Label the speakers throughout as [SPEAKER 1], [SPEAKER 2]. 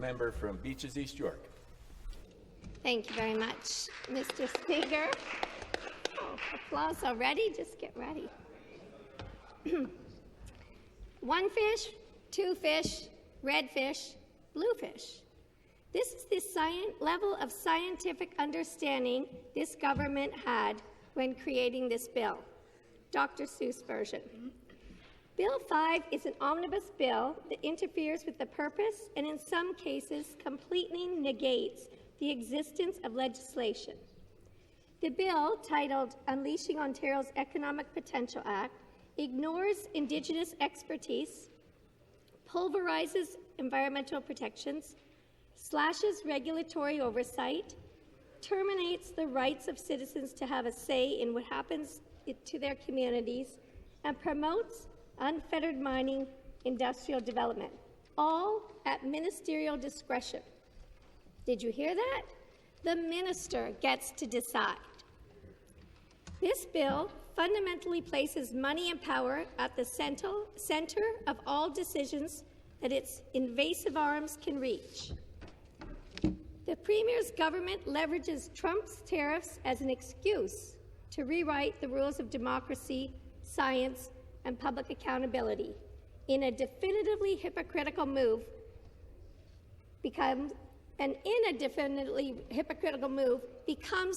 [SPEAKER 1] member from Beaches, East York.
[SPEAKER 2] Thank you very much, Mr. Speaker. Oh, applause already? Just get ready. One fish, two fish, red fish, blue fish. This is the level of scientific understanding this government had when creating this bill. Dr. Seuss version. Bill 5 is an omnibus bill that interferes with the purpose and in some cases completely negates the existence of legislation. The bill, titled Unleashing Ontario's Economic Potential Act, ignores Indigenous expertise, pulverizes environmental protections, slashes regulatory oversight, terminates the rights of citizens to have a say in what happens to their communities, and promotes unfettered mining industrial development, all at ministerial discretion. Did you hear that? The minister gets to decide. This bill fundamentally places money and power at the center of all decisions that its invasive arms can reach. The Premier's government leverages Trump's tariffs as an excuse to rewrite the rules of democracy, science, and public accountability in a definitively hypocritical move becomes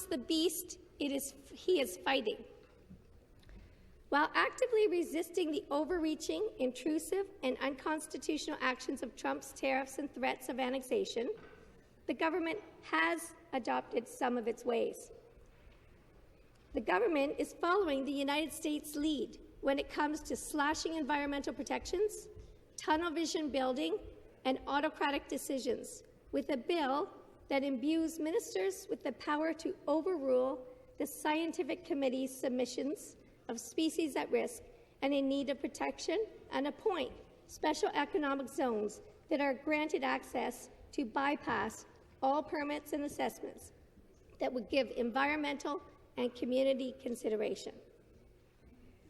[SPEAKER 2] the beast he is fighting. While actively resisting the overreaching, intrusive, and unconstitutional actions of Trump's tariffs and threats of annexation, the government has adopted some of its ways. The government is following the United States' lead when it comes to slashing environmental protections, tunnel vision building, and autocratic decisions, with a bill that imbues ministers with the power to overrule the scientific committee's submissions of species at risk and in need of protection, and appoint special economic zones that are granted access to bypass all permits and assessments that would give environmental and community consideration.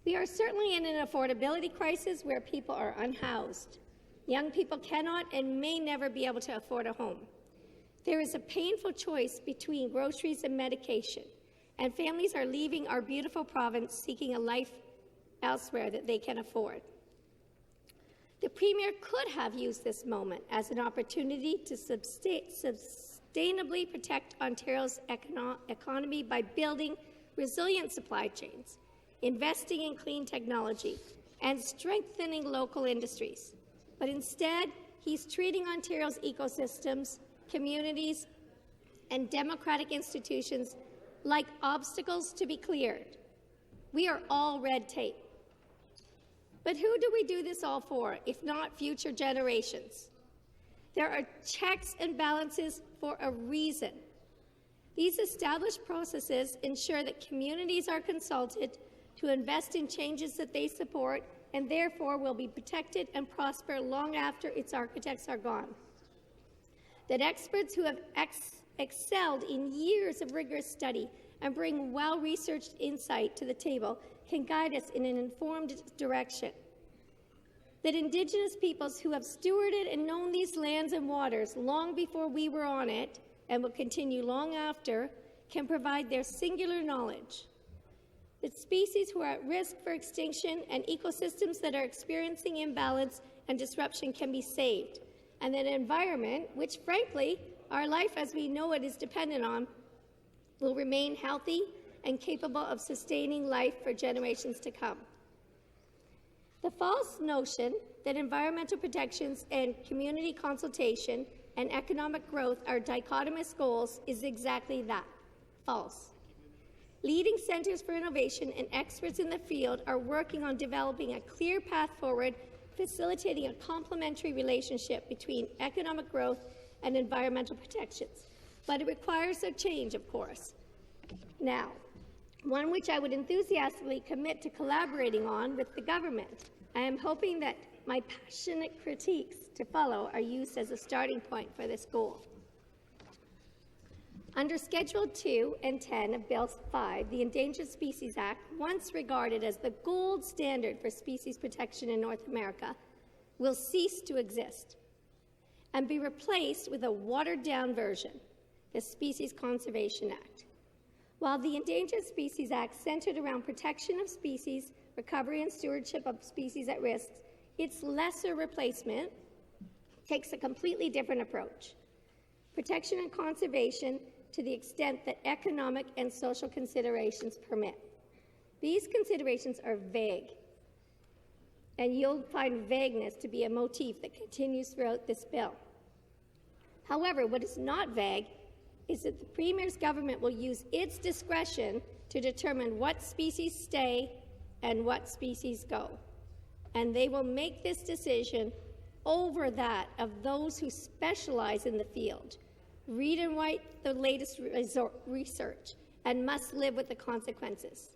[SPEAKER 2] We are certainly in an affordability crisis where people are unhoused. Young people cannot and may never be able to afford a home. There is a painful choice between groceries and medication, and families are leaving our beautiful province seeking a life elsewhere that they can afford. The Premier could have used this moment as an opportunity to sustainably protect Ontario's economy by building resilient supply chains, investing in clean technology, and strengthening local industries. But instead, he's treating Ontario's ecosystems, communities, and democratic institutions like obstacles to be cleared. We are all red tape. But who do we do this all for, if not future generations? There are checks and balances for a reason. These established processes ensure that communities are consulted to invest in changes that they support and therefore will be protected and prosper long after its architects are gone. That experts who have excelled in years of rigorous study and bring well-researched insight to the table can guide us in an informed direction. That Indigenous peoples who have stewarded and known these lands and waters long before we were on it, and will continue long after, can provide their singular knowledge. That species who are at risk for extinction and ecosystems that are experiencing imbalance and disruption can be saved, and that environment, which frankly our life as we know it is dependent on, will remain healthy and capable of sustaining life for generations to come. The false notion that environmental protections and community consultation and economic growth are dichotomous goals is exactly that, false. Leading centres for innovation and experts in the field are working on developing a clear path forward, facilitating a complementary relationship between economic growth and environmental protections. But it requires a change, of course. Now, one which I would enthusiastically commit to collaborating on with the government. I am hoping that my passionate critiques to follow are used as a starting point for this goal. Under Schedule 2 and 10 of Bill 5, the Endangered Species Act, once regarded as the gold standard for species protection in North America, will cease to exist. and be replaced with a watered-down version, the Species Conservation Act. While the Endangered Species Act centered around protection of species, recovery and stewardship of species at risk, its lesser replacement takes a completely different approach. Protection and conservation to the extent that economic and social considerations permit. These considerations are vague, and you'll find vagueness to be a motif that continues throughout this bill. However, what is not vague is that the Premier's government will use its discretion to determine what species stay and what species go. And they will make this decision over that of those who specialize in the field, read and write the latest research, and must live with the consequences.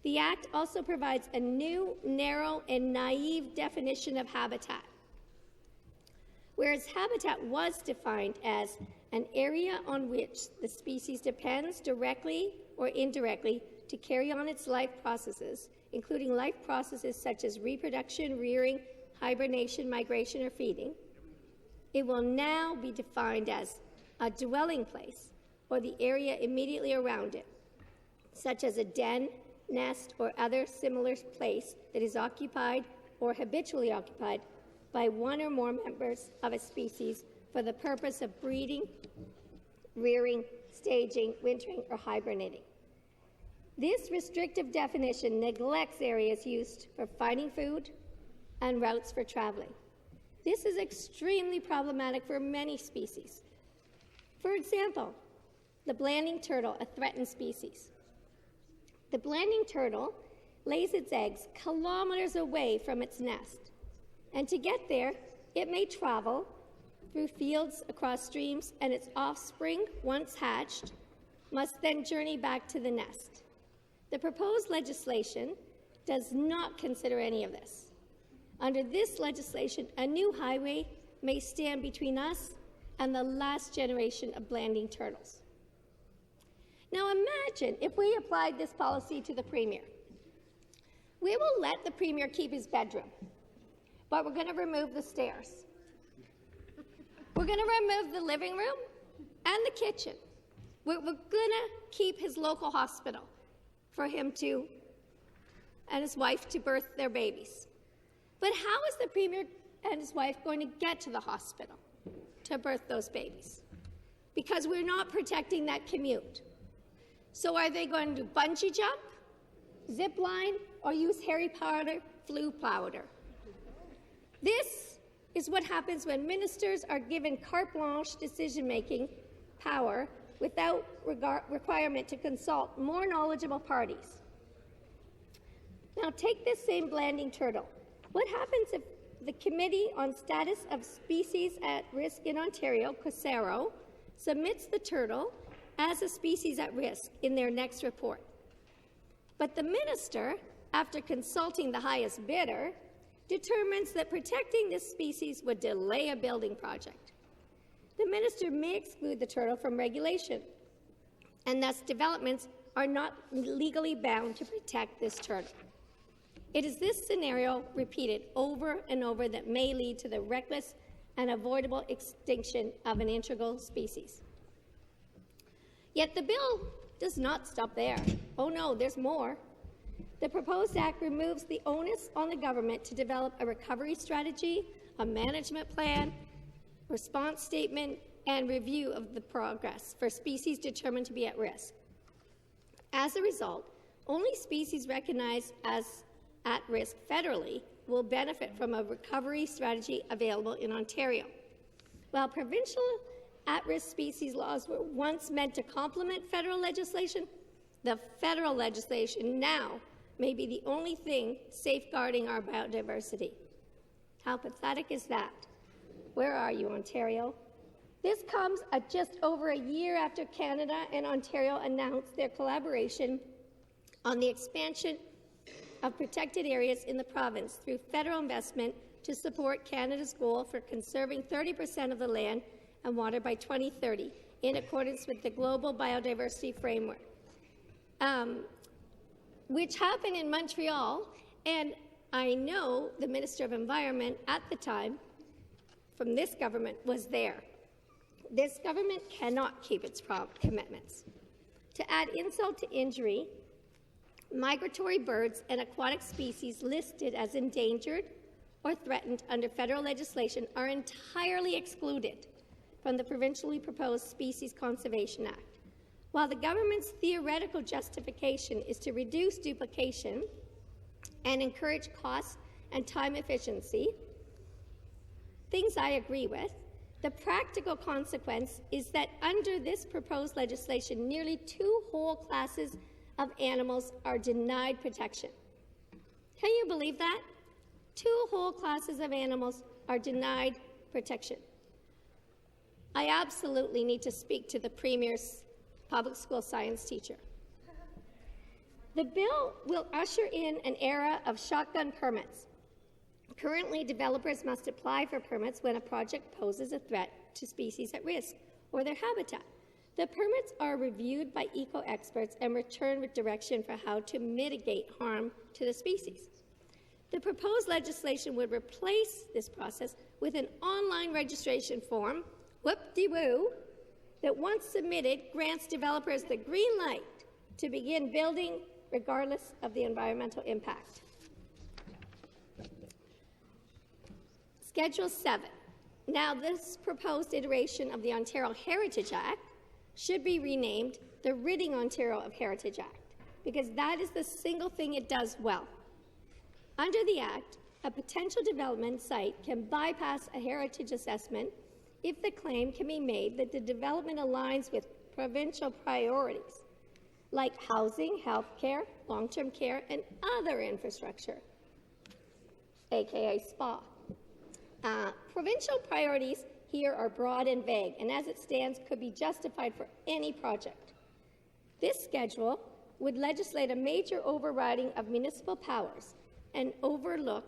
[SPEAKER 2] The Act also provides a new, narrow, and naive definition of habitat. Whereas habitat was defined as an area on which the species depends directly or indirectly to carry on its life processes, including life processes such as reproduction, rearing, hibernation, migration, or feeding, it will now be defined as a dwelling place or the area immediately around it, such as a den, nest, or other similar place that is occupied or habitually occupied by one or more members of a species for the purpose of breeding, rearing, staging, wintering, or hibernating. This restrictive definition neglects areas used for finding food and routes for traveling. This is extremely problematic for many species. For example, the blanding turtle, a threatened species. The blanding turtle lays its eggs kilometers away from its nest, and to get there, it may travel through fields, across streams, and its offspring, once hatched, must then journey back to the nest. The proposed legislation does not consider any of this. Under this legislation, a new highway may stand between us and the last generation of blanding turtles. Now imagine if we applied this policy to the Premier. We will let the Premier keep his bedroom, but we're going to remove the stairs. We're going to remove the living room and the kitchen. We're going to keep his local hospital for him to and his wife to birth their babies. But how is the Premier and his wife going to get to the hospital to birth those babies? Because we're not protecting that commute. So are they going to bungee jump, zip line, or use Harry Potter flu powder? This is what happens when ministers are given carte blanche decision-making power without requirement to consult more knowledgeable parties. Now take this same blanding turtle. What happens if the Committee on Status of Species at Risk in Ontario, COSARO, submits the turtle as a species at risk in their next report? But the minister, after consulting the highest bidder, determines that protecting this species would delay a building project. The minister may exclude the turtle from regulation, and thus developments are not legally bound to protect this turtle. It is this scenario repeated over and over that may lead to the reckless and avoidable extinction of an integral species. Yet the bill does not stop there. Oh no, there's more. The proposed act removes the onus on the government to develop a recovery strategy, a management plan, response statement, and review of the progress for species determined to be at risk. As a result, only species recognized as at risk federally will benefit from a recovery strategy available in Ontario. While provincial at-risk species laws were once meant to complement federal legislation, the federal legislation now may be the only thing safeguarding our biodiversity. How pathetic is that? Where are you, Ontario? This comes at just over a year after Canada and Ontario announced their collaboration on the expansion of protected areas in the province through federal investment to support Canada's goal for conserving 30% of the land and water by 2030 in accordance with the Global Biodiversity Framework, which happened in Montreal, and I know the Minister of Environment at the time from this government was there. This government cannot keep its commitments. To add insult to injury, migratory birds and aquatic species listed as endangered or threatened under federal legislation are entirely excluded from the provincially proposed Species Conservation Act. While the government's theoretical justification is to reduce duplication and encourage cost and time efficiency, things I agree with, the practical consequence is that under this proposed legislation, nearly 2 whole classes of animals are denied protection. Can you believe that? 2 whole classes of animals are denied protection. I absolutely need to speak to the Premier's public school science teacher. The bill will usher in an era of shotgun permits. Currently, developers must apply for permits when a project poses a threat to species at risk or their habitat. The permits are reviewed by eco-experts and returned with direction for how to mitigate harm to the species. The proposed legislation would replace this process with an online registration form, whoop-de-woo, that once submitted grants developers the green light to begin building regardless of the environmental impact. Schedule 7. Now, this proposed iteration of the Ontario Heritage Act should be renamed the Ridding Ontario of Heritage Act, because that is the single thing it does well. Under the Act, a potential development site can bypass a heritage assessment if the claim can be made that the development aligns with provincial priorities, like housing, health care, long-term care, and other infrastructure, aka SPA. Provincial priorities here are broad and vague, and as it stands, could be justified for any project. This schedule would legislate a major overriding of municipal powers and overlooking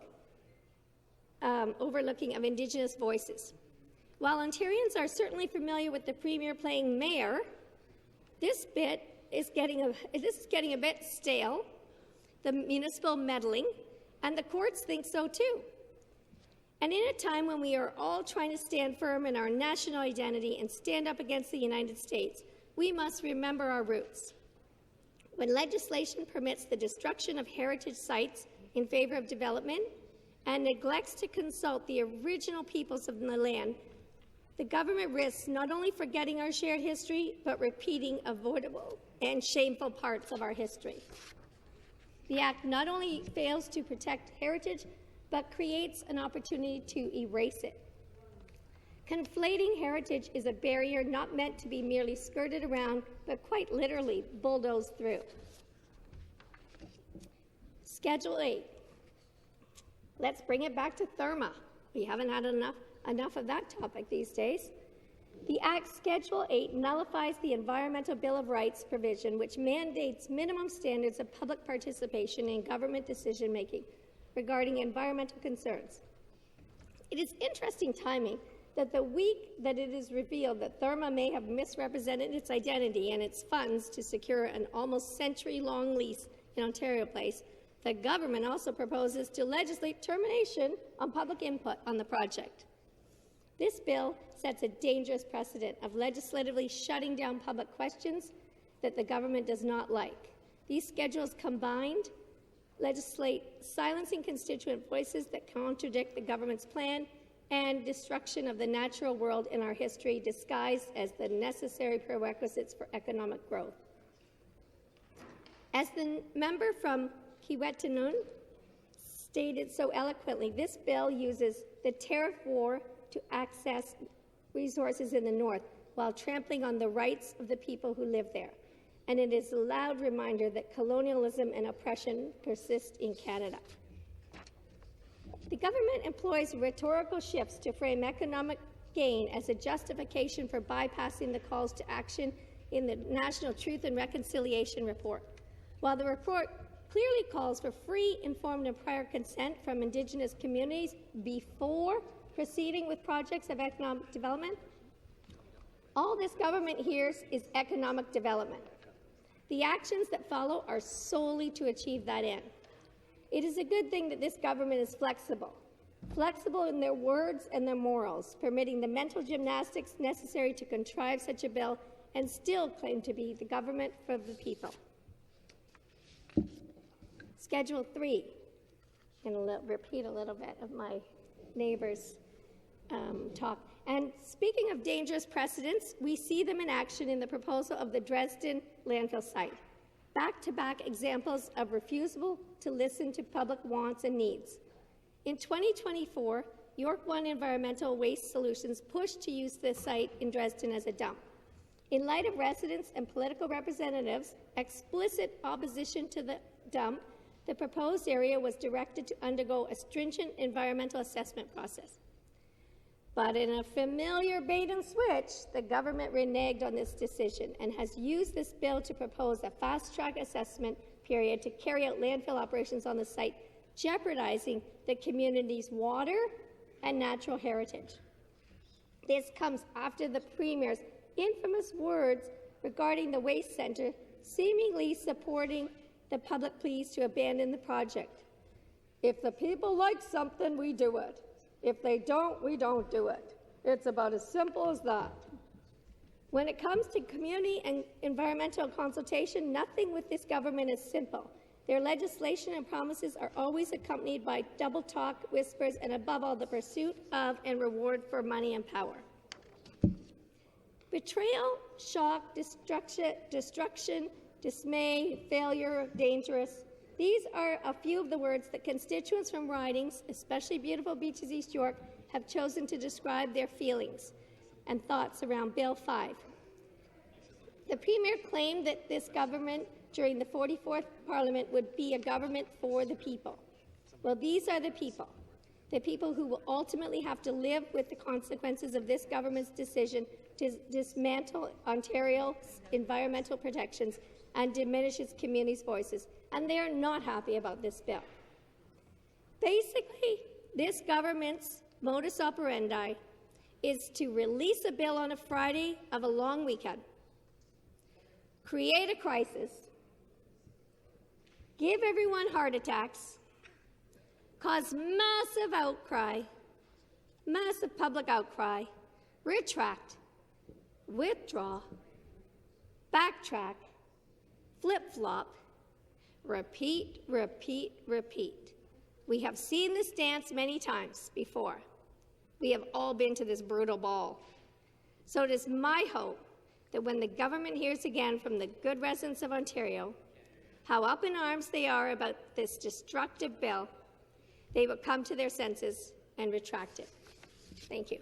[SPEAKER 2] of Indigenous voices. While Ontarians are certainly familiar with the Premier playing mayor, this is getting a bit stale, the municipal meddling, and the courts think so too. And in a time when we are all trying to stand firm in our national identity and stand up against the United States, we must remember our roots. When legislation permits the destruction of heritage sites in favour of development and neglects to consult the original peoples of the land, the government risks not only forgetting our shared history, but repeating avoidable and shameful parts of our history. The Act not only fails to protect heritage, but creates an opportunity to erase it. Conflating heritage is a barrier not meant to be merely skirted around, but quite literally bulldozed through. Schedule 8. Let's bring it back to Therma. We haven't had enough of that topic these days. The Act Schedule 8 nullifies the Environmental Bill of Rights provision, which mandates minimum standards of public participation in government decision-making regarding environmental concerns. It is interesting timing that the week that it is revealed that Therma may have misrepresented its identity and its funds to secure an almost century-long lease in Ontario Place, the government also proposes to legislate termination on public input on the project. This bill sets a dangerous precedent of legislatively shutting down public questions that the government does not like. These schedules combined legislate silencing constituent voices that contradict the government's plan and destruction of the natural world in our history disguised as the necessary prerequisites for economic growth. As the member from Kiiwetinoong stated so eloquently, this bill uses the tariff war to access resources in the north while trampling on the rights of the people who live there. And it is a loud reminder that colonialism and oppression persist in Canada. The government employs rhetorical shifts to frame economic gain as a justification for bypassing the calls to action in the National Truth and Reconciliation Report. While the report clearly calls for free, informed and prior consent from Indigenous communities before proceeding with projects of economic development, all this government hears is economic development. The actions that follow are solely to achieve that end. It is a good thing that this government is flexible. flexible in their words and their morals, permitting the mental gymnastics necessary to contrive such a bill and still claim to be the government for the people. Schedule 3. I'm going to repeat a little bit of my neighbor's talk. And speaking of dangerous precedents, we see them in action in the proposal of the Dresden landfill site. Back-to-back examples of refusal to listen to public wants and needs. In 2024, York One Environmental Waste Solutions pushed to use this site in Dresden as a dump. In light of residents and political representatives' explicit opposition to the dump, the proposed area was directed to undergo a stringent environmental assessment process. But in a familiar bait and switch, the government reneged on this decision and has used this bill to propose a fast-track assessment period to carry out landfill operations on the site, jeopardizing the community's water and natural heritage. This comes after the Premier's infamous words regarding the waste centre, seemingly supporting the public pleas to abandon the project. If the people like something, we do it. If they don't, we don't do it. It's about as simple as that. When it comes to community and environmental consultation, nothing with this government is simple. Their legislation and promises are always accompanied by double talk, whispers, and above all, the pursuit of and reward for money and power. Betrayal, shock, destruction, dismay, failure, dangerous. These are a few of the words that constituents from ridings, especially beautiful Beaches East York, have chosen to describe their feelings and thoughts around Bill 5. The Premier claimed that this government during the 44th Parliament would be a government for the people. Well, these are the people who will ultimately have to live with the consequences of this government's decision to dismantle Ontario's environmental protections and diminish its communities' voices, and they are not happy about this bill. Basically, this government's modus operandi is to release a bill on a Friday of a long weekend, create a crisis, give everyone heart attacks, cause massive outcry, massive public outcry, retract, withdraw, backtrack, flip-flop, repeat, repeat, repeat. We have seen this dance many times before. We have all been to this brutal ball. So it is my hope that when the government hears again from the good residents of Ontario how up in arms they are about this destructive bill, they will come to their senses and retract it. Thank you.